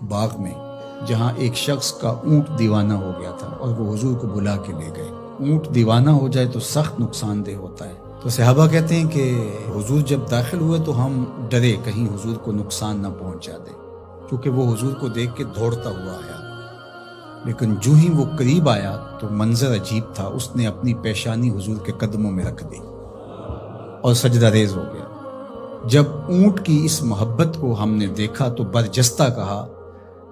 باغ میں جہاں ایک شخص کا اونٹ دیوانہ ہو گیا تھا اور وہ حضور کو بلا کے لے گئے۔ اونٹ دیوانہ ہو جائے تو سخت نقصان دہ ہوتا ہے، تو صحابہ کہتے ہیں کہ حضور جب داخل ہوئے تو ہم ڈرے کہیں حضور کو نقصان نہ پہنچا دے، کیونکہ وہ حضور کو دیکھ کے دوڑتا ہوا آیا، لیکن جو ہی وہ قریب آیا تو منظر عجیب تھا، اس نے اپنی پیشانی حضور کے قدموں میں رکھ دی اور سجدہ ریز ہو گیا۔ جب اونٹ کی اس محبت کو ہم نے دیکھا تو برجستہ کہا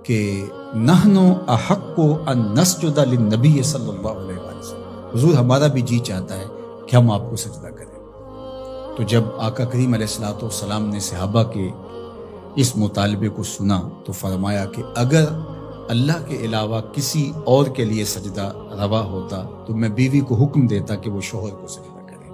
کہ نحن احق ان نسجد للنبی صلی اللہ علیہ وسلم، حضور ہمارا بھی جی چاہتا ہے کہ ہم آپ کو سجدہ کریں۔ تو جب آقا کریم علیہ الصلوۃ والسلام نے صحابہ کے اس مطالبے کو سنا تو فرمایا کہ اگر اللہ کے علاوہ کسی اور کے لیے سجدہ روا ہوتا تو میں بیوی کو حکم دیتا کہ وہ شوہر کو سجدہ کرے۔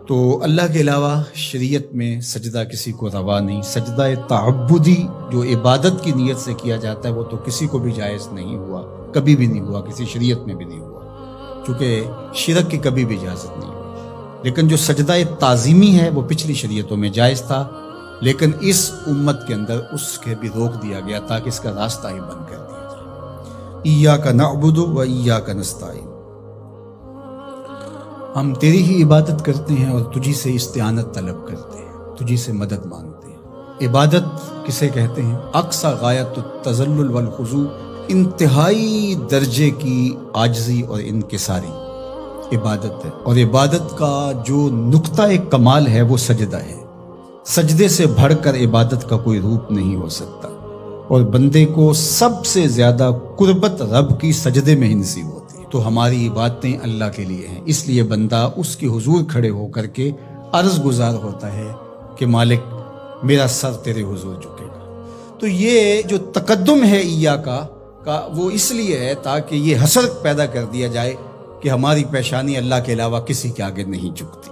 تو اللہ کے علاوہ شریعت میں سجدہ کسی کو روا نہیں۔ سجدہ تعبدی جو عبادت کی نیت سے کیا جاتا ہے وہ تو کسی کو بھی جائز نہیں ہوا، کبھی بھی نہیں ہوا، کسی شریعت میں بھی نہیں ہوا، چونکہ شرک کی کبھی بھی اجازت نہیں ہوئی۔ لیکن جو سجدہ تعظیمی ہے وہ پچھلی شریعتوں میں جائز تھا، لیکن اس امت کے اندر اس کے بھی روک دیا گیا تاکہ اس کا راستہ ہی بند کر دیا جائے۔ ایاک نعبد و ایاک نستعین، ہم تیری ہی عبادت کرتے ہیں اور تجھی سے استعانت طلب کرتے ہیں، تجھی سے مدد مانگتے ہیں۔ عبادت کسے کہتے ہیں؟ اقصی غایت التذلل والخضوع، انتہائی درجے کی عاجزی اور انکساری عبادت ہے، اور عبادت کا جو نقطہ کمال ہے وہ سجدہ ہے۔ سجدے سے بڑھ کر عبادت کا کوئی روپ نہیں ہو سکتا، اور بندے کو سب سے زیادہ قربت رب کی سجدے میں ہی نصیب ہوتی ہے۔ تو ہماری عبادتیں اللہ کے لیے ہیں، اس لیے بندہ اس کے حضور کھڑے ہو کر کے عرض گزار ہوتا ہے کہ مالک میرا سر تیرے حضور جھکے گا۔ تو یہ جو تقدم ہے ایاک کا وہ اس لیے ہے تاکہ یہ حسر پیدا کر دیا جائے کہ ہماری پیشانی اللہ کے علاوہ کسی کے آگے نہیں جھکتی۔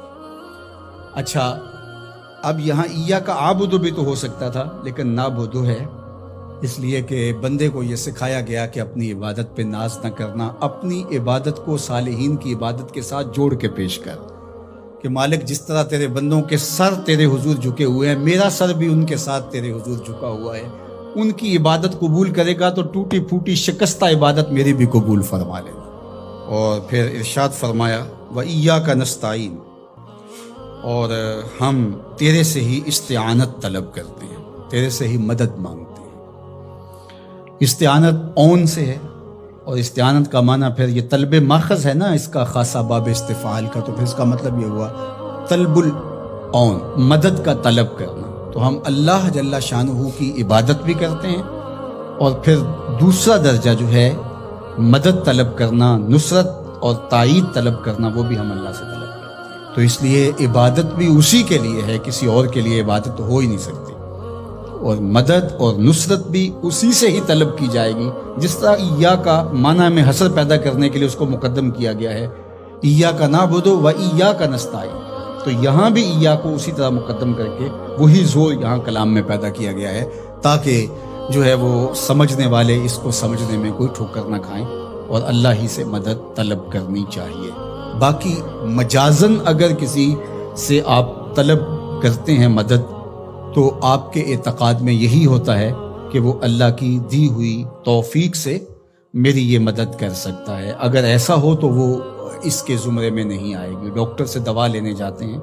اچھا، اب یہاں ایاک اعبد بھی تو ہو سکتا تھا، لیکن نعبد ہے، اس لیے کہ بندے کو یہ سکھایا گیا کہ اپنی عبادت پہ ناز نہ کرنا، اپنی عبادت کو صالحین کی عبادت کے ساتھ جوڑ کے پیش کر، کہ مالک جس طرح تیرے بندوں کے سر تیرے حضور جھکے ہوئے ہیں، میرا سر بھی ان کے ساتھ تیرے حضور جھکا ہوا ہے، ان کی عبادت قبول کرے گا تو ٹوٹی پھوٹی شکستہ عبادت میری بھی قبول فرما لے گا۔ اور پھر ارشاد فرمایا وَإِيَّاكَ نَسْتَعِينُ، اور ہم تیرے سے ہی استعانت طلب کرتے ہیں، تیرے سے ہی مدد مانگتے ہیں۔ استعانت اون سے ہے، اور استعانت کا معنی پھر یہ طلب ماخذ ہے نا اس کا، خاصہ باب استفعال کا، تو پھر اس کا مطلب یہ ہوا طلب الاون، مدد کا طلب کرنا۔ تو ہم اللہ جل شانہ کی عبادت بھی کرتے ہیں، اور پھر دوسرا درجہ جو ہے مدد طلب کرنا، نصرت اور تائید طلب کرنا، وہ بھی ہم اللہ سے طلب کرتے ہیں۔ تو اس لیے عبادت بھی اسی کے لیے ہے، کسی اور کے لیے عبادت تو ہو ہی نہیں سکتی، اور مدد اور نصرت بھی اسی سے ہی طلب کی جائے گی۔ جس طرح ایاک معنی میں حسر پیدا کرنے کے لیے اس کو مقدم کیا گیا ہے، ایاک نعبد و ایاک نستعین، تو یہاں بھی ایاک کو اسی طرح مقدم کر کے وہی زور یہاں کلام میں پیدا کیا گیا ہے، تاکہ جو ہے وہ سمجھنے والے اس کو سمجھنے میں کوئی ٹھوکر نہ کھائیں، اور اللہ ہی سے مدد طلب کرنی چاہیے۔ باقی مجازن اگر کسی سے آپ طلب کرتے ہیں مدد، تو آپ کے اعتقاد میں یہی ہوتا ہے کہ وہ اللہ کی دی ہوئی توفیق سے میری یہ مدد کر سکتا ہے۔ اگر ایسا ہو تو وہ اس کے زمرے میں نہیں آئے گی۔ ڈاکٹر سے دوا لینے جاتے ہیں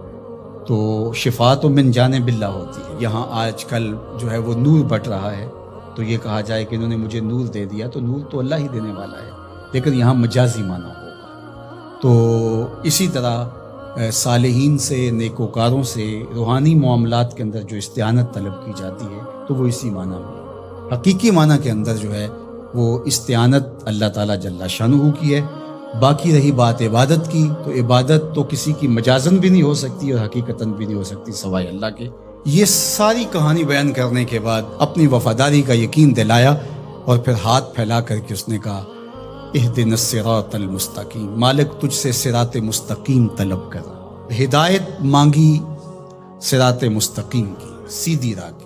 تو شفا تو من جانب اللہ ہوتی ہے۔ یہاں آج کل جو ہے وہ نور بٹ رہا ہے، تو یہ کہا جائے کہ انہوں نے مجھے نور دے دیا، تو نور تو اللہ ہی دینے والا ہے، لیکن یہاں مجازی معنی ہوگا۔ تو اسی طرح صالحین سے، نیکوکاروں سے روحانی معاملات کے اندر جو استعانت طلب کی جاتی ہے تو وہ اسی معنی میں، حقیقی معنی کے اندر جو ہے وہ استعانت اللہ تعالیٰ جل شانہ کی ہے۔ باقی رہی بات عبادت کی، تو عبادت تو کسی کی مجازن بھی نہیں ہو سکتی اور حقیقتاً بھی نہیں ہو سکتی سوائے اللہ کے۔ یہ ساری کہانی بیان کرنے کے بعد اپنی وفاداری کا یقین دلایا، اور پھر ہاتھ پھیلا کر کے اس نے کہا اہدنا الصراط المستقیم، مالک تجھ سے صراط مستقیم طلب کر، ہدایت مانگی صراط مستقیم کی، سیدھی راہ۔